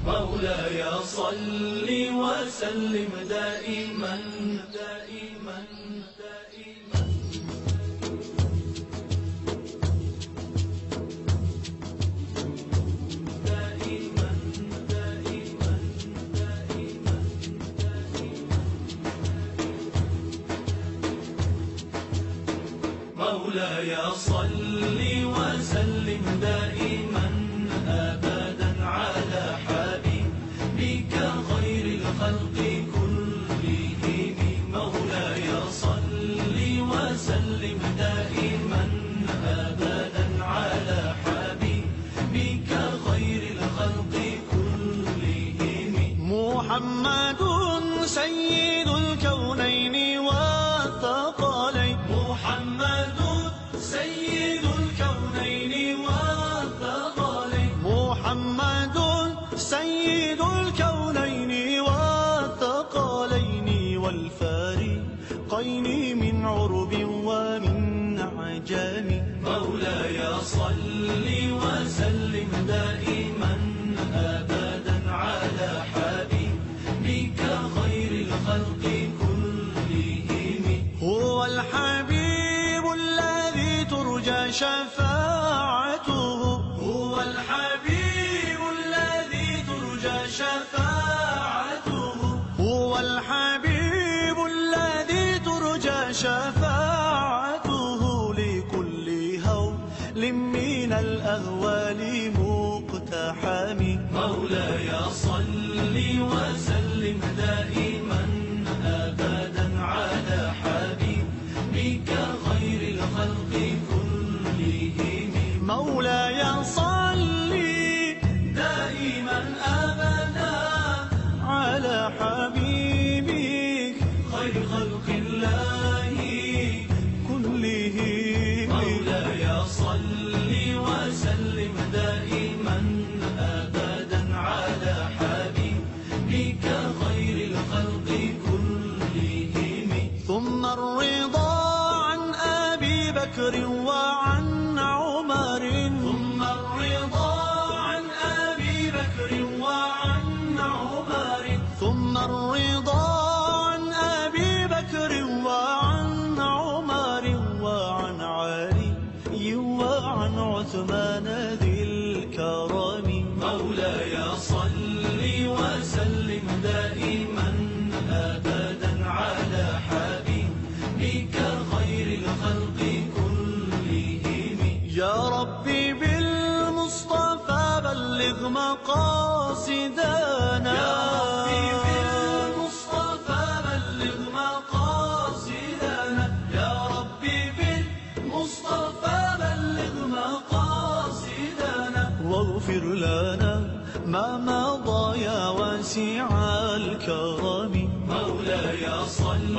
مولاي صل وسلم دائما دائما دائما دائما دائما دائما مولاي صل وسلم دائما أبدا على حبيبك خير الخلق كلهم. مولاي صل وسلم دائما أبدا على حبيبك خير الخلق كلهم. محمد سيد الكونين والثقلين. محمد سيد الكونين والثقلين. محمد سيد الكونين والثقلين والفارقين من عرب ومن عجم. مولاي صل وسلم دائما أبدا على حبيبك خير الخلق كلهم. هو الحبيب الذي ترجى شفاعته. هو الحبيب الذي ترجى شفاعته. هو الحبيب الذي ترجى شفاعته لكل هول من الأهوال مقتحم. مولاي صل وسلم دائما أبدا على حبيبك خير الخلق كلهم. مولاي صل دائما أبدا على حبيبك خير خلق الله كلهم. مولاي صل وسلم دائما أبدا على حبيبك خير الخلق كلهم. ثم الرضا عن أبي بكر وعن عمر. ثم الرضا عن أبي بكر وعن عمر. ثم الرضا عن أبي بكر وعن عمر وعن علي وعن عثمان ذي الكرم. مولاي صل وسلم دائما أبدا على حبيبك خير الخلق كلهم. يا ربي بالمصطفى بلغ مقاصدنا. يا ربي بالمصطفى بلغ مقاصدنا. يا ربي بالمصطفى بلغ مقاصدنا. واغفر لنا ما مضى يا واسع الكرم. مولاي صل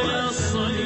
وسلم